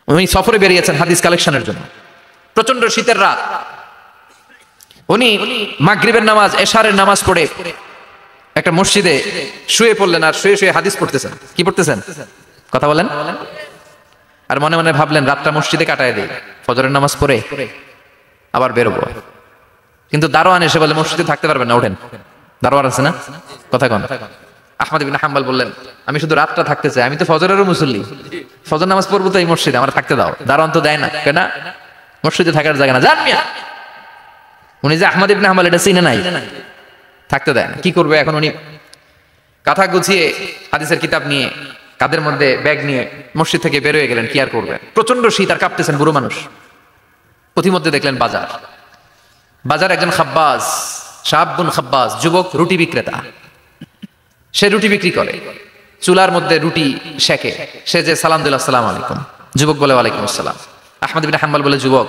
উনি সফরে বেরিয়েছেন হাদিস কালেকশনের জন্য। প্রচন্ড শীতের রাত, উনি মাগরিবের নামাজ এশারের নামাজ পড়ে একটা মসজিদে শুয়ে পড়লেন, আর শুয়ে শুয়ে হাদিস পড়তেছেন। কি পড়তেছেন? কথা বলেন। আর মনে মনে ভাবলেন রাতটা মসজিদে কাটায় দিই, ফজরের নামাজ পড়ে আবার বেরোবো। কিন্তু দারোয়ান এসে বলে মসজিদে থাকতে পারবেন না, ওঠেন। দারোয়ান আছে না, কথা কন। আহমদ ইবনে হাম্বল বললেন আমি শুধু রাতটা থাকতে চাই, আমি তো ফজরেরও মুসল্লি, ফজর নামাজ পড়বো তো এই মসজিদে, আমার থাকতে দাও। দারোয়ান তো দেয় না, কেন? মসজিদে থাকার জায়গা না, যান মিয়া। উনি যে আহমদ ইবনে হাম্বল এটা চিনে নাই, থাকতে দেয় না। কি করবে এখন? উনি কাঁথা গুছিয়ে হাদিসের কিতাব নিয়ে কাদের মধ্যে ব্যাগ নিয়ে মসজিদ থেকে বের হয়ে গেলেন। কি আর করবেন, প্রচন্ড শীত, আর কাঁপতেছেন, বুড়ো মানুষ। পথিমধ্যে দেখলেন বাজার, বাজার একজন খাব্বাজ, শাবুন খাব্বাজ, যুবক রুটি বিক্রেতা। সে রুটি বিক্রি করে, চুলার মধ্যে রুটি সেকে। সে যে সালাম দিল আসসালামু আলাইকুম, যুবক বলে ওয়ালাইকুম আসসালাম। আহমদ ইবনে হাম্বল বলে যুবক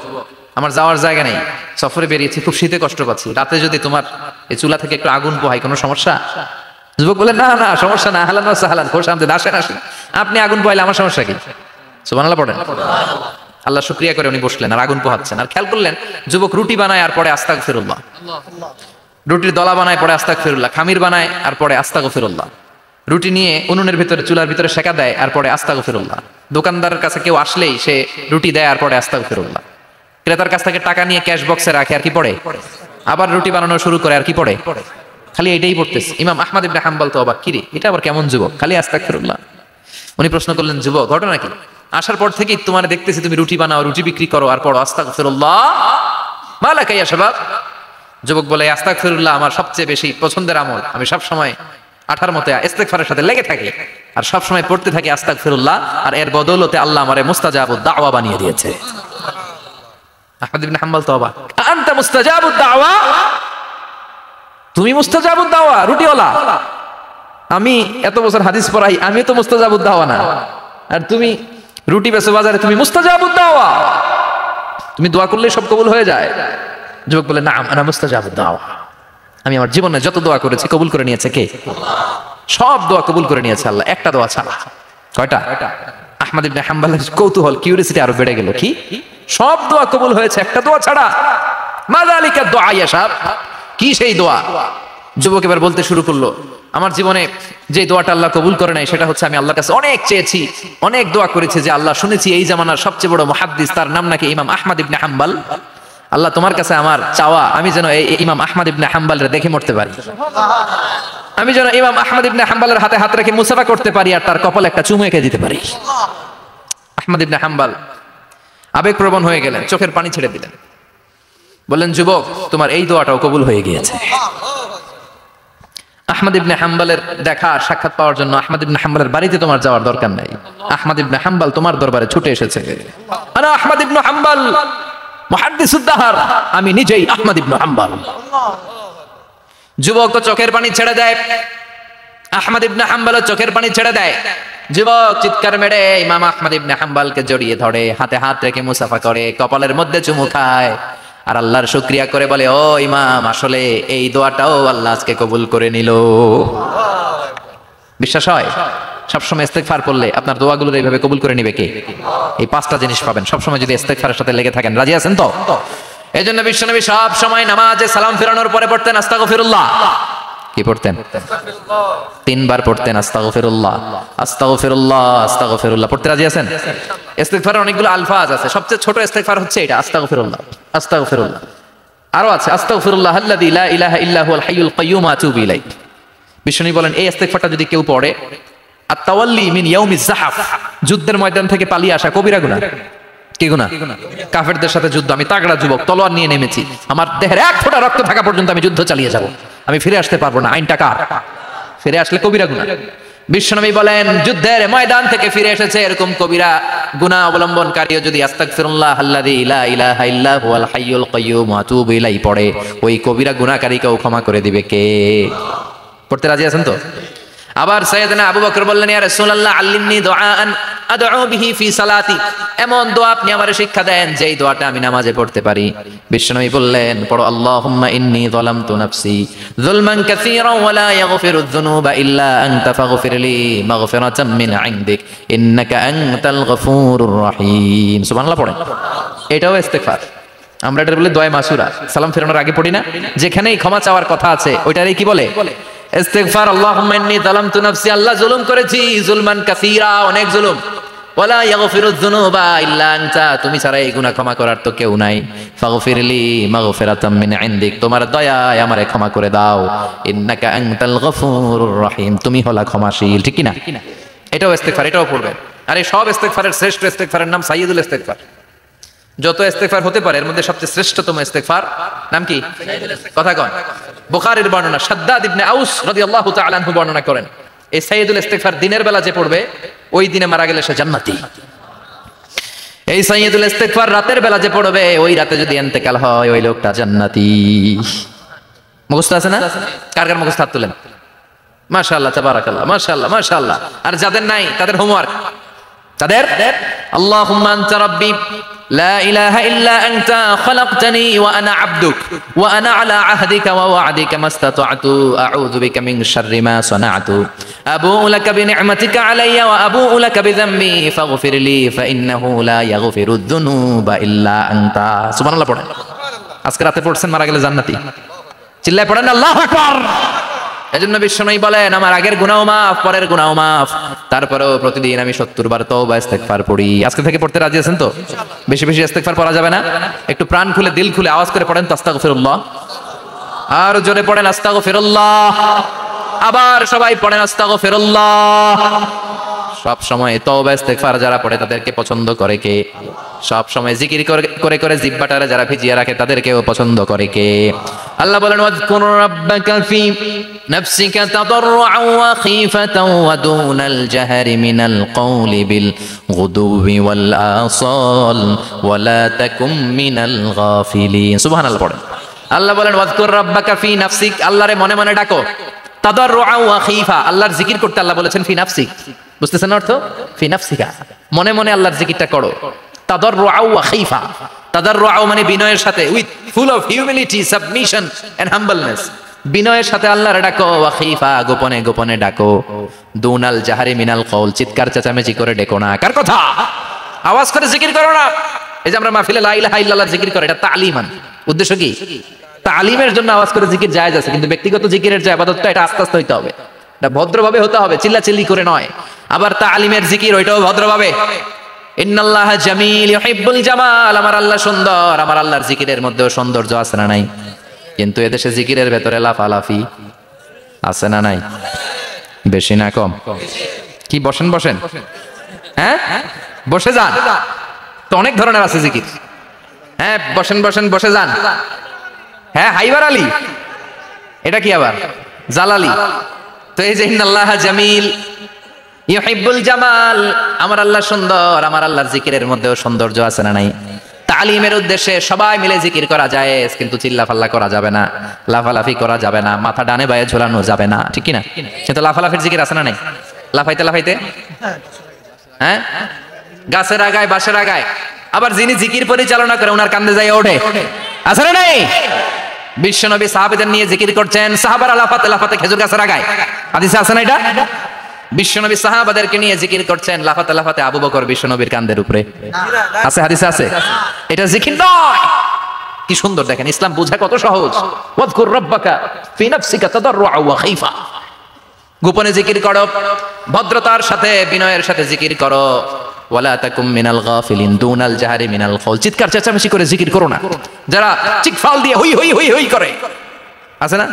আমার যাওয়ার জায়গা নেই, সফরে বেরিয়েছি, খুব শীতে কষ্ট পাচ্ছি, রাতে যদি তোমার এই চুলা থেকে একটু আগুন পোহাই কোনো সমস্যা? যুবক বলে না না সমস্যা না, আহলান ওয়া সাহলান, খোশ আমদেদ, আসেন আসেন, আপনি আগুন পোহাইলে আমার সমস্যা কি? সুবহানাল্লাহ পড়েন। আল্লাহ শুকরিয়া করে উনি বসলেন আর আগুন পোহাচ্ছেন। আর খেয়াল করলেন যুবক রুটি বানায় আর পরে আস্তাগফিরুল্লাহ, রুটির দলা বানায় পরে আস্তাগফিরুল্লাহ, খামির বানায় আর পরে আস্তাগফিরুল্লাহ, রুটি নিয়ে উনুনের ভিতরে চুলার ভিতরে সেকা দেয় আর পরে আস্তাগফিরুল্লাহ। দোকানদারের কাছে কেউ আসলেই সে রুটি দেয় আর পরে আস্তাগফিরুল্লাহ। ক্রেতার কাছ থেকে টাকা নিয়ে ক্যাশ বক্সে রাখে আর কি পড়ে? আবার রুটি বানানো শুরু করে আর কি পড়ে? খালি এটাই পড়তেছে। ইমাম আহমদ ইবনে হাম্বল তো অবাক, কিরে এটা আবার কেমন যুবক, খালি আস্তাগফিরুল্লাহ। উনি প্রশ্ন করলেন যুবক ঘটনা কি? আসার পর থেকেই তোমার দেখতেছি তুমি রুটি বানাও, রুটি বিক্রি করো আর পড়ো আস্তাগফিরুল্লাহ, মালাকা ইয়া শাবাব। যুবক বলে আস্তাগফিরুল্লাহ আমার সবচেয়ে বেশি পছন্দের আমল, আমি সব সময় আঠার মতে ইস্তেগফারের সাথে লেগে থাকি আর সব সময় পড়তে থাকি আস্তাগফিরুল্লাহ, আর এর বদৌলতে আল্লাহ আমারে মুস্তাজাবুদ দাওয়া বানিয়ে দিয়েছে। আহমদ ইবনে হাম্বল তো অবাক, আনতা মুস্তাজাবুদ দাওয়া, তুমি মুস্তাজাবুদ দাওয়া রুটিওয়ালা? আমি এত বছর হাদিস পড়াই, আমি তো মুস্তাজাবুদ দাওয়া না, আর তুমি রুটি বেচো বাজারে, তুমি মুস্তাজাবুদ দাওয়া, তুমি দোয়া করলে সব কবুল হয়ে যায়? যুবক বলে না আনা মুস্তাজাবুদ দাওয়া, আমি আমার জীবনে যত দোয়া করেছি কবুল করে নিয়েছে কে? সব দোয়া কবুল করে নিয়েছে আল্লাহ, একটা দোয়া ছাড়া। কয়টা? আহমদ ইবনে হাম্বলের কৌতূহল, কিউরিওসিটি আরো বেড়ে গেল। কি? সব দোয়া কবুল হয়েছে একটা দোয়া ছাড়া। মাযালিকা দুআ ইয়া শাব, কি সেই দোয়া? যুবক এবার বলতে শুরু করলো আমার জীবনে যে দোয়াটা আল্লাহ কবুল করে নাই সেটা হচ্ছে আমি আল্লাহর কাছে অনেক চেয়েছি, অনেক দোয়া করেছি যে আল্লাহ শুনেছি এই জামানার সবচেয়ে বড় মুহাদ্দিস, তার নাম নাকি ইমাম আহমদ ইবনে হাম্বল। আল্লাহ তোমার কাছে আমার চাওয়া আমি যেন এই ইমাম আহমদ ইবনে হাম্বলরে দেখে মরতে পারি, আমি যেন ইমাম আহমদ ইবনে হাম্বলের হাতে হাত রেখে মুসাফা করতে পারি আর তার কপালে একটা চুমু এঁকে দিতে পারি। আহমদ ইবনে হাম্বল আবেগপ্রবণ হয়ে গেলেন, চোখের পানি ছেড়ে দিলেন, বললেন যুবক তোমার এই দোয়াটাও কবুল হয়ে গিয়েছে। আহমদ ইবনে হাম্বলের দেখা সাক্ষাৎ পাওয়ার জন্য আহমদ ইবনে হাম্বলের বাড়িতে তোমার যাওয়ার দরকার নাই, আহমদ ইবনে হাম্বল তোমার দরবারে ছুটে এসেছে। আনা আহমদ ইবনে হাম্বল মুহাদ্দিসুদ দাহর, আমি নিজেই আহমদ ইবনে হাম্বল। যুবক তো চোখের পানি ছেড়ে দেয়, আহমদ ইবনে হাম্বল চোখের পানি ছেড়ে দেয়। যুবক চিৎকার মেরে ইমাম আহমদ ইবনে হাম্বলকে জড়িয়ে ধরে, হাতে হাত রেখে মুসাফা করে, কপালের মধ্যে চুমু খায় আর আল্লাহর শুকরিয়া করে বলে ও ইমাম আসলে এই দোয়াটাও আল্লাহ আজকে কবুল করে নিল। বিশ্বাস হয়? সবসময় ইস্তেগফার করলে আপনার দোয়াগুলো এইভাবে কবুল করে নিবে কে? এই পাঁচটা জিনিস পাবেন সবসময় যদি ইস্তেগফারের সাথে লেগে থাকেন। রাজি আছেন তো? এই জন্য বিশ্বনবী সব সময় নামাজে সালাম ফেরানোর পরে পড়তেন আস্তাগফিরুল্লাহ। কি পড়তেন? 3 বার পড়তেন আস্তাগফিরুল্লাহ আস্তাগফিরুল্লাহ আস্তাগফিরুল্লাহ। পড়তে রাজি আছেন? ইস্তেগফারের অনেকগুলো আলফাজ আছে, সবচেয়ে ছোট ইস্তেগফার হচ্ছে এটা আস্তাগফিরুল্লাহ আস্তাগফিরুল্লাহ। আরো আছে আস্তাগফিরুল্লাহ আল্লাযী লা ইলাহা ইল্লা হুয়াল হাইয়ুল কাইয়্যুম আতুবু ইলাইহি। বিশ্বনবী বলেন এই ইস্তেগফারটা যদি কেউ পড়ে, আত-তাওয়াল্লি মিন ইয়াউমিজ যাহাফ, যুদ্ধের ময়দান থেকে পালিয়ে আসা কবিরা গুনাহ। কি গুনাহ? কাফেরদের সাথে যুদ্ধ, আমি তাগড়া যুবক, তলোয়ার নিয়ে নেমেছি, আমার দেহের এক ফোঁটা রক্ত থাকা পর্যন্ত আমি যুদ্ধ চালিয়ে যাব, আমি ফিরে আসতে পারবো না, আইনটা কার? ফিরে আসলে কবিরা গুনাহ। বিশ্বনবী বলেন যুদ্ধের ময়দান থেকে ফিরে এসেছে এরকম কবিরা গুনাহ অবলম্বনকারীও যদি আস্তাগফিরুল্লাহ আল্লাযী লা ইলাহা ইল্লা হুয়াল হাইয়ুল কাইয়্যুম আতুবু ইলাইহি পড়ে, ওই কবিরা গুনাহকারীকেও ক্ষমা করে দিবে কে? পড়তে রাজি আছেন তো? আবার সাইয়েদনা আবু বকর বললেন, ইয়া রাসূলুল্লাহ আল্লিমনি দুআআন আদউ বিহি ফি সালাতি, এমন দোয়া আপনি আমারে শিক্ষা দেন যেই দোয়াটা আমি নামাজে পড়তে পারি। বিশ্বনবী বললেন, পড়ো আল্লাহুম্মা ইন্নী যালামতু নাফসি যুলমান কাসীরান ওয়া লা ইয়াগফিরুয যুনুবা ইল্লা আনতা ফাগফিরলি মাগফিরাতাম মিন ইনদিক ইন্নাকা আনতাল গফুরুর রহিম। সুবহানাল্লাহ পড়েন। এটাও ইস্তেগফার। আমরা এটা বলে দোয়া মাসুরা, সালাম ফেরানোর আগে পড়ি না? যেখানেই ক্ষমা চাওয়ার কথা আছে ওইটারই কি বলে? ইস্তিগফার। আল্লাহুম্মা ইন্নী যালামতু নাফসি, আল্লাহ জুলুম করেছি, জুলমান কাসীরা, অনেক জুলুম। ওয়ালা ইয়াগফিরুয যুনুবা ইল্লা আনতা, তুমি ছাড়া এই গুনাহ ক্ষমা করার তো কেউ নাই। ফাগফিরলি মাগফিরাতাম মিন ইনদিক, তোমার দয়ায় আমারে ক্ষমা করে দাও। ইন্নাকা আনতাল গফুরুর রহিম, তুমি হলা ক্ষমাশীল। ঠিক কি না? এটাও ইস্তিগফার, এটাও পড়বে। আর এই সব ইস্তিগফারের শ্রেষ্ঠ ইস্তিগফারের নাম সাইয়্যিদুল ইস্তিগফার। যত ইস্তেগফার হতে পারে এর মধ্যে সবচেয়ে শ্রেষ্ঠতম ইস্তেগফার নাম কি? কথা কন। বুখারীর বর্ণনা, শাদ্দাদ ইবনে আউস রাদিয়াল্লাহু তাআলা আনহু বর্ণনা করেন, এই সাইয়্যিদুল ইস্তেগফার দিনের বেলা যে পড়বে ওই দিনে মারা গেলে সে জান্নাতি। এই সাইয়্যিদুল ইস্তেগফার রাতের বেলা যে পড়বে ওই রাতে যদি ইন্তেকাল হয় ওই লোকটা জান্নাতি। মুখস্থ আছে না? কার কার মুখস্থ হাত তুলেন। মাশাআল্লাহ, তাবারাকাল্লাহ, মাশাআল্লাহ, মাশাআল্লাহ। আর যাদের নাই তাদের হোমওয়ার্ক, তাদের আল্লাহুম্মা আনতা রাব্বি লা ইলাহা ইল্লা আনতা খালাকতানি ওয়া আনা আবদুক ওয়া আনা আলা আহদিকা ওয়া ওয়া'দিকা মাসতাতa'তু আউযু বিকা মিন শাররি মা সানা'তু আবু'ু লাকা বিনি'মাতিকা আলাইয়া ওয়া আবু'ু লাকা বিযামবি ফাগফিরলি ফাইন্নাহু লা ইয়াগফিরুয যুনুবা ইল্লা আনতা। সুবহানাল্লাহ পড়েন। আজকে রাতে পড়ছেন, মারা গেলে জান্নাতি। চিল্লায় পড়েন আল্লাহু আকবার। এজন্য বিশ্বনবী বলেন, আমার আগের গুনাহ মাফ, পরের গুনাহ মাফ, তারপরেও প্রতিদিন আমি 70 বার তওবা ইস্তেগফার পড়ি। আজকে থেকে পড়তে রাজি আছেন তো? বেশি বেশি ইস্তেগফার পড়া যাবে না? একটু প্রাণ খুলে দিল খুলে আওয়াজ করে পড়েন তো আস্তাগফিরুল্লাহ। আর জোরে পড়েন আস্তাগফিরুল্লাহ। আবার সবাই পড়েন আস্তাগফিরুল্লাহ। সব সময় তওবা ইস্তেগফার যারা পড়ে তাদেরকে পছন্দ করে কে? সব সময় জিকির করে করে জিহ্বাটারে যারা ভিজিয়ে রাখে তাদেরকেও পছন্দ করে কে? আল্লাহ বলেন, ওয়াজকুর রাব্বাকা ফি নাফসিকা তাদাররুআন ওয়া খীফাতান ওয়া দুনাল জাহরি মিনাল কওলি বিল গুদুবি ওয়াল আসাল ওয়া লা তাকুম মিনাল গাফিলিন। সুবহানাল্লাহ পড়েন। আল্লাহ বলেন, ওয়াজকুর রাব্বাকা ফি নাফসিক, আল্লাহরে মনে মনে ডাকো। তাদাররুআন ওয়া খীফা, আল্লাহর জিকির করতে আল্লাহ বলেছেন ফি নাফসিক। বুঝতেছেন অর্থ? ফি নাফসিকা, মনে মনে আল্লাহর জিকিরটা করো। তাদাররুআন ওয়া খীফা, তাদাররুআন মানে বিনয়ের সাথে, with full of humility, submission and humbleness. বিনয়ের সাথে আল্লাহর ডাকো। ওয়া খীফা, গোপনে গোপনে ডাকো। দুনাল জাহরি মিনাল কওল, চিৎকার চেঁচামেচি করে ডেকো না। কার কথা? আওয়াজ করে জিকির করো না। এই যে আমরা মাহফিলে লা ইলাহা ইল্লাল্লাহ জিকির করে, এটা তালিমান। উদ্দেশ্য কি? তালিমের জন্য আওয়াজ করে জিকির জায়েজ আছে, কিন্তু ব্যক্তিগত জিকিরের যে ইবাদতটা এটা আস্তে আস্তে হইতে হবে, এটা ভদ্রভাবে হতে হবে, চিল্লাচিল্লি করে নয়। আবার তালিমের জিকির ওইটাও ভদ্রভাবে। ইন্নাল্লাহা জামিল ইউহিব্বুল জামাল, আমার আল্লাহ সুন্দর, আমার আল্লাহর জিকিরের মধ্যেও সৌন্দর্য আছে না নাই? কিন্তু এদেশে জিকিরের ভেতরে লাফালাফি আছে না নাই? বেশি না কম? কি বসেন বসেন, হ্যাঁ বসে যান তো, অনেক ধরনের আছে জিকির। হ্যাঁ বসেন বসেন, বসে যান। হ্যাঁ হাইবার আলী, এটা কি আবার জালালি? তো এই যে ইন্নাল্লাহা জামিল ইউহিব্বুল জামাল, আমার আল্লাহ সুন্দর, আমার আল্লাহর জিকিরের মধ্যেও সৌন্দর্য আছে না নাই? তালিমের উদ্দেশ্যে সবাই মিলে জিকির করা যায়, কিন্তু চিল্লাফাল্লা করা যাবে না, লাফালাফি করা যাবে না, মাথা ডানে বায়ে ঝোলানো যাবে না, ঠিক কি না? কিন্তু লাফালাফির জিকির আছে না নাই? লাফাইতে লাফাইতে, হ্যাঁ গাছের আগায় বাঁশের আগায়। আবার যিনি জিকির পরিচালনা করে ওনার কান্দে যায় ওঠে, আছে না নাই? বিশ্বনবী সাহাবীদের নিয়ে জিকির করছেন, সাহাবারা লাফাতে লাফাতে খেজুর গাছের আগায়। হাদিসে আছে না এটা? বিশ্বনবী সাহাবাদেরকে নিয়ে জিকির করছেন, লাফাতে লাফাতে আবু বকর বিশ্বনবীর কাঁধের উপরে। আছে, হাদিসে আছে। এটা জিকির নয়। কি সুন্দর দেখেন, ইসলাম বোঝা কত সহজ। ওয়াজকুর রাব্বাকা ফি নাফসিকা তাদাররুআন ওয়া খীফা, গোপনে জিকির করো, ভদ্রতার সাথে বিনয়ের সাথে জিকির করো। ওয়ালা তাকুম মিনাল গাফিলিন দুনাল জাহরি মিনাল কওল, চিৎকার চেঁচামেচি করে জিকির করো না। যারা চিৎফাল দিয়ে হই হই হই হই করে, আছে না?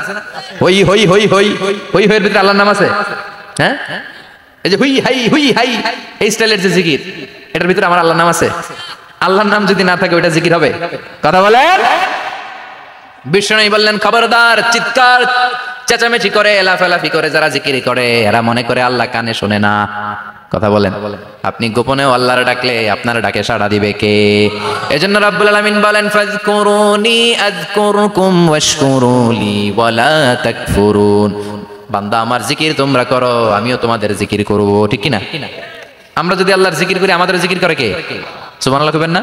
হই হই হই হই হই হইয়ের ভিতরে আল্লাহর নাম আছে। হ্যাঁ এই যে হুই হাই হুই হাই, এই স্টাইলের যে জিকির, এটার ভিতরে আমার আল্লাহর নাম আছে। আল্লাহর নাম যদি না থাকে ওইটা জিকির হবে? কথা বলেন। বিষ্ণু বললেন, খবরদার, চিৎকার চেঁচামেচি করে লাফালাফি করে যারা জিকির করে এরা মনে করে আল্লাহ কানে শোনে না। কথা বলেন। আপনি গোপনেও আল্লাহর ডাকলে আপনার ডাকে সাড়া দিবে কে? এজন্য রাব্বুল আলামিন বলেন, ফাযকুরুনি আযকুরকুম ওয়াশকুরুলি ওয়ালা তাকফুরুন। বান্দা আমার জিকির তোমরা করো, আমিও তোমাদের জিকির করব, ঠিক কিনা? আমরা যদি আল্লাহর জিকির করি, আমাদের জিকির করে কে? সুবহানাল্লাহ কইবেন না?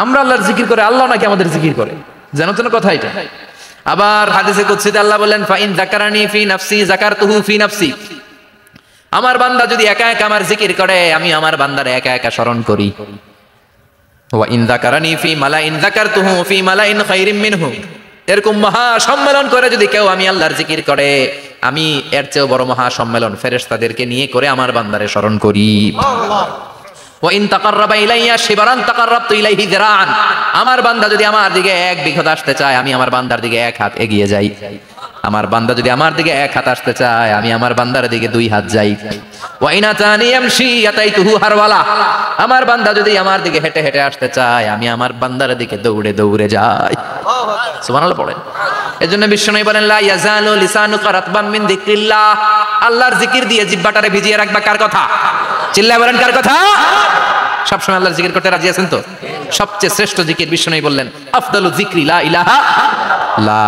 আমরা আল্লাহর জিকির করে, আল্লাহ নাকি আমাদের জিকির করে, জানো তো না কথা এটা। আবার হাদিসে কুদসিতে আল্লাহ বলেন, ফাইন যাকারানি ফি নাফসি যাকারতুহু ফি নাফসি, আমার বান্দা যদি একা একা আমার জিকির করে, আমি আমার বান্দারে একা একা স্মরণ করি। ওয়া ইন যাকারানি ফি মালাইন যাকারতুহু ফি মালাইন খায়রিম মিনহু, এরকম মহা সম্মেলন করে যদি কেউ আমি আল্লাহর জিকির করে, আমি এর চেয়েও বড় মহা সম্মেলন ফেরেশতাদেরকে নিয়ে করে আমার বান্দারে স্মরণ করি। ওয়া ইন তাকাররাবা ইলাইয়া শিবরান তাকাররাবতু ইলাইহি যিরাআন, আমার বান্দা যদি আমার দিকে এক বিঘত আসতে চায়, আমি আমার বান্দার দিকে এক হাত এগিয়ে যাই। আমার বান্দা যদি আমার দিকে এক হাত আসতে চায়, আমি আমার বান্দার দিকে দুই হাত যাই। ওয়া ইন আতানি ইয়ামশি আতাইতুহু হারওয়ালা, আমার বান্দা যদি আমার দিকে হেঁটে হেঁটে আসতে চায়, আমি আমার বান্দার দিকে দৌড়ে দৌড়ে যাই। সুবহানাল্লাহ পড়েন। এজন্য বিশ্বনবী বলেন, লা ইয়াজালু লিসানুকা রাতবাম মিন যিকরিল্লাহ, আল্লাহর জিকির দিয়ে জিহ্বাটারে ভিজিয়ে রাখবা। কার কথা? চিল্লায় বলেন, কার কথা? সবসময় আল্লাহর জিকির করতে রাজি আছেন তো? সবচেয়ে শ্রেষ্ঠ জিকির বিশ্বনবী বললেন, আফদালু যিকরি লা ইলাহা লা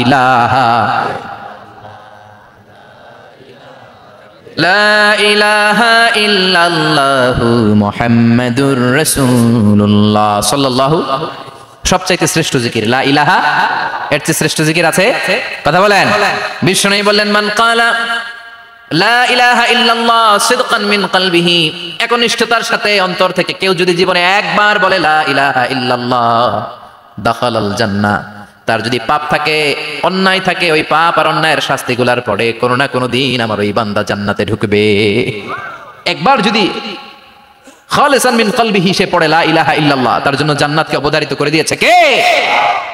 ইলাহা লা ইলাহা ইল্লাল্লাহু মুহাম্মাদুর রাসূলুল্লাহ সাল্লাল্লাহু, সবচাইতে শ্রেষ্ঠ জিকির লা ইলাহা। এর চেয়ে শ্রেষ্ঠ জিকির আছে? কথা বলেন। বিশ্বনবী বললেন, মান ক্বালা লা ইলাহা ইল্লাল্লাহ সিদকান মিন কলবিহি, একনিষ্ঠতার সাথে অন্তর থেকে কেউ যদি জীবনে একবার বলে লা ইলাহা ইল্লাল্লাহ, দাখালাল জান্নাহ, তার যদি পাপ থাকে, অন্যায় থাকে, ওই পাপ আর অন্যায়ের শাস্তিগুলার পরে কোনো না কোনো দিন আমার ওই বান্দা জান্নাতে ঢুকবে। একবার যদি খালিসান মিন কলবিহি সে পড়ে লা ইলাহা ইল্লাল্লাহ, তার জন্য জান্নাতকে অবধারিত করে দিয়েছে কে?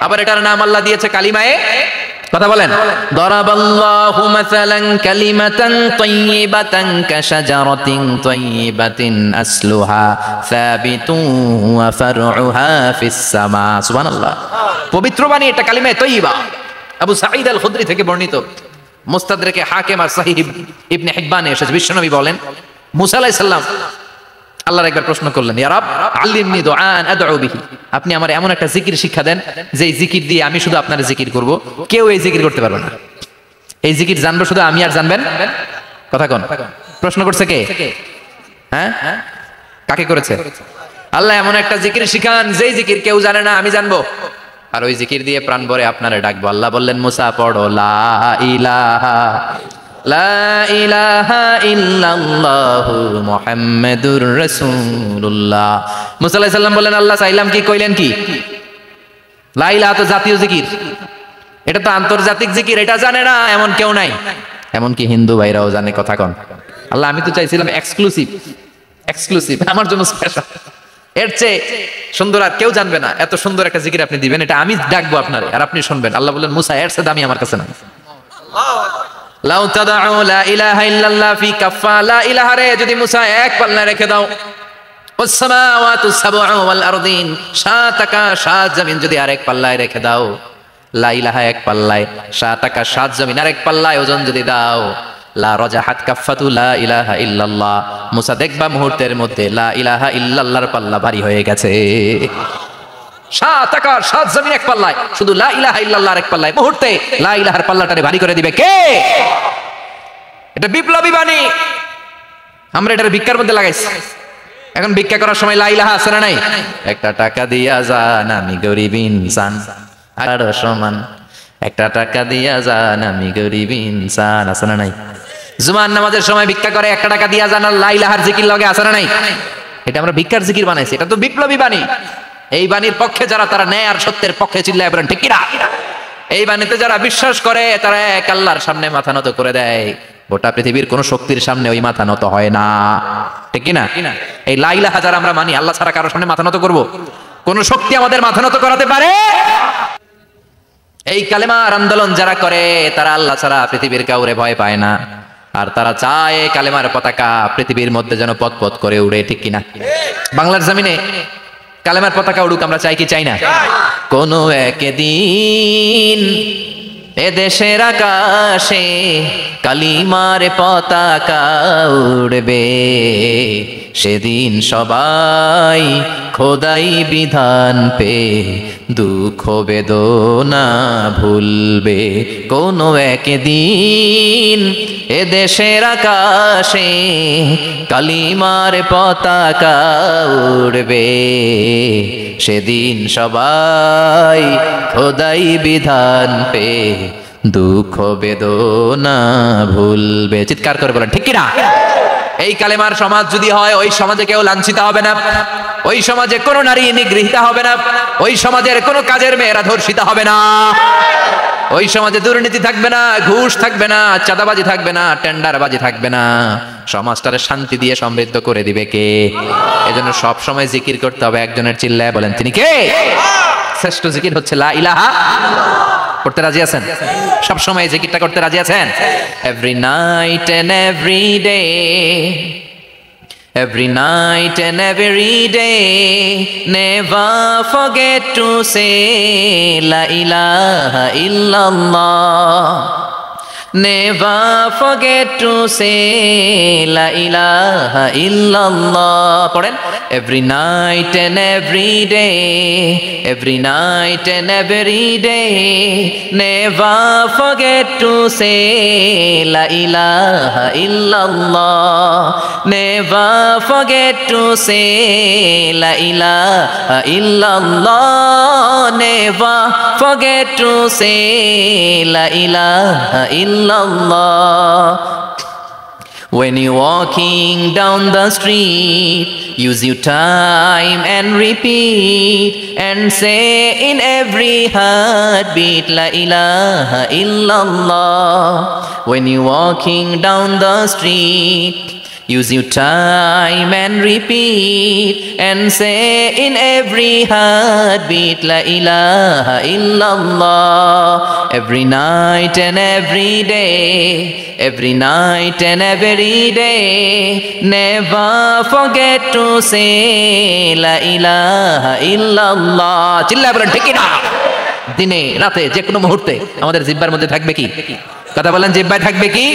আবার এটার নাম আল্লাহ দিয়েছে কালিমায়ে, কথা বলেন, দরাবাল্লাহু মাসালান কালিমাতান তাইয়িবাতান কাশাজারাতিন তাইয়িবাতিন আসলুহা সাবিতুন ওয়া ফারউহা ফিস সামা। সুবহানাল্লাহ। পবিত্র বাণী এটা কালিমায়ে তাইয়িবা। আবু সাঈদ আল খুদরি থেকে বর্ণিত, মুস্তাদরাকে হাকিম আর সহিহ ইবনে হিব্বানে এসেছে, বিশ্বনবী বলেন, মুসা আলাইহিস সালাম আল্লাহর একবার প্রশ্ন করলেন, ইয়া রব আল্লিমনি দুআন আদউ বিহি, আপনি আমার এমন একটা জিকির শিক্ষা দেন যে জিকির দিয়ে আমি শুধু আপনার জিকির করব, কেউ এই জিকির করতে পারবে না। এই জিকির জানবো শুধু আমি আর জানবেন। কথা কোন? প্রশ্ন করছে কে? হ্যাঁ, কাকে করেছে? আল্লাহ এমন একটা জিকির শিখান যেই জিকির কেউ জানে না, আমি জানবো, আর ওই জিকির দিয়ে প্রাণ ভরে আপনারে ডাকবো। আল্লাহ বললেন, মুসা পড়ো লা ইলাহা লা ইলাহা ইল্লাল্লাহু মুহাম্মাদুর রাসূলুল্লাহ। মুসা আলাইহিস সালাম বললেন, আল্লাহ চাইলাম কি, কইলেন কি? লা ইলাহা তো জাতীয় জিকির, এটা তো আন্তর্জাতিক জিকির, এটা জানে না এমন কেউ নাই, এমনকি হিন্দু ভাইরাও জানে। কথা কন। আল্লাহ আমি তো চাইছিলাম এক্সক্লুসিভ আমার জন্য স্পেশাল, এর চেয়ে সুন্দর আর কেউ জানবে না, এত সুন্দর একটা জিকির আপনি দিবেন, এটা আমি ডাকবো আপনারে আর আপনি শুনবেন। আল্লাহ বললেন, মুসা এর চেয়ে দামি আমার কাছে না। লাউ তাদউ লা ইলাহা ইল্লাল্লাহ ফি কাফা, লা ইলাহা রে যদি মুসা এক পাল্লায় রেখে দাও, ওয়াস সামাওয়াতু সাবউ ওয়াল আরদিন, সাত আকাশ সাত জমিন যদি আরেক পাল্লায় রেখে দাও, লা ইলাহা এক পাল্লায়, সাত আকাশ সাত জমিন আরেক পাল্লায় ওজন যদি দাও, লা রাজাহাত কাফাতু লা ইলাহা ইল্লাল্লাহ, মুসা দেখবা মুহূর্তের মধ্যে লা ইলাহা ইল্লাল্লাহর পাল্লা ভারী হয়ে গেছে। সাত আকাশ সাত জমিন এক পাল্লায়, শুধু লা ইলাহা ইল্লাল্লাহর এক পাল্লায়, মুহূর্তে লা ইলাহার পাল্লাটারে ভারী করে দিবে কে? এটা বিপ্লবী বাণী। আমরা এটার ভিক্ষার মধ্যে লাগাইছি। এখন ভিক্ষা করার সময় লা ইলাহা আছে না নাই? একটা টাকা দিয়া যান আমি গরিব ইনসান, আর সমান একটা টাকা দিয়া যান আমি গরিব ইনসান, আছে না নাই? জুমার নামাজের সময় ভিক্ষা করে একটা টাকা দিয়া যান আর লা ইলাহার জিকির লগে, আছে না নাই? এটা আমরা ভিক্ষার জিকির বানাইছি, এটা তো বিপ্লবী বাণী। এই বাণীর পক্ষে যারা, তারা ন্যায় আর সত্যের পক্ষে চিল্লায় বলেন ঠিক কিনা? এই বাণীতে যারা বিশ্বাস করে তারা এক আল্লাহর সামনে মাথা নত করে দেয়, গোটা পৃথিবীর কোন শক্তির সামনে ওই মাথা নত হয় না, ঠিক কিনা? এই লা ইলাহা যারা আমরা মানি, আল্লাহ ছাড়া কারোর সামনে মাথা নত করব? কোন শক্তি আমাদের মাথা নত করাতে পারে? এই কালেমার আন্দোলন যারা করে তারা আল্লাহ ছাড়া পৃথিবীর কাউরে ভয় পায় না, আর তারা চায় কালেমার পতাকা পৃথিবীর মধ্যে যেন পথ পথ করে উড়ে, ঠিক কিনা? বাংলার জমিনে কালেমার পতাকা উড়ুক, আমরা চাই কি চাই না? কোনো একদিন এদেশের আকাশে কালিমার পতাকা উড়বে, সেদিন সবাই খোদাই বিধান পে দুঃখ বেদনা ভুলবে কোনো একদিন এ দেশের আকাশে কালিমার পতাকা উড়বে সেদিন সবাই খোদাই বিধান পে দুঃখ বেদনা ভুলবে। চিৎকার করে বলেন ঠিক কিনা? এই কালেমার সমাজ যদি হয়, ওই সমাজে কেউ লাঞ্ছিত হবে না, ওই সমাজে কোনো নারী নিগৃহীতা হবে না, ওই সমাজের কোনো কাজের মেয়েরা ধর্ষিত হবে না, ওই সমাজে দুর্নীতি থাকবে না, ঘুষ থাকবে না, চাঁদাবাজি থাকবে না, টেন্ডারবাজি থাকবে না। সমাজটারে শান্তি দিয়ে সমৃদ্ধ করে দিবে কে? এজন্য সব সময় জিকির করতে হবে একজনের, চিল্লায় বলেন তিনি কে? শ্রেষ্ঠ জিকির হচ্ছে লা ইলাহা। করতে রাজি আছেন? সব সময় জিকিরটা করতে রাজি আছেন? Every night and every day, every night and every day, never forget to say la ilaha illallah, never forget to say la ilaha illallah. পড়েন, every night and every day, every night and every day, never forget to say la ilaha illallah, never forget to say la ilaha illallah, never forget to say la ilaha illallah. When you're walking down the street, use your time and repeat and say in every heartbeat la ilaha illallah. When you're walking down the street, use your time and repeat and say in every heartbeat la ilaha illallah. Every night and every day, every night and every day, never forget to say la ilaha illallah. চিল্লায় বলেন ঠিক কিনা? দিনে রাতে যে কোনো মুহূর্তে আমাদের জিহ্বার মধ্যে থাকবে কি? কথা বলেন, জিহ্বায় থাকবে কি?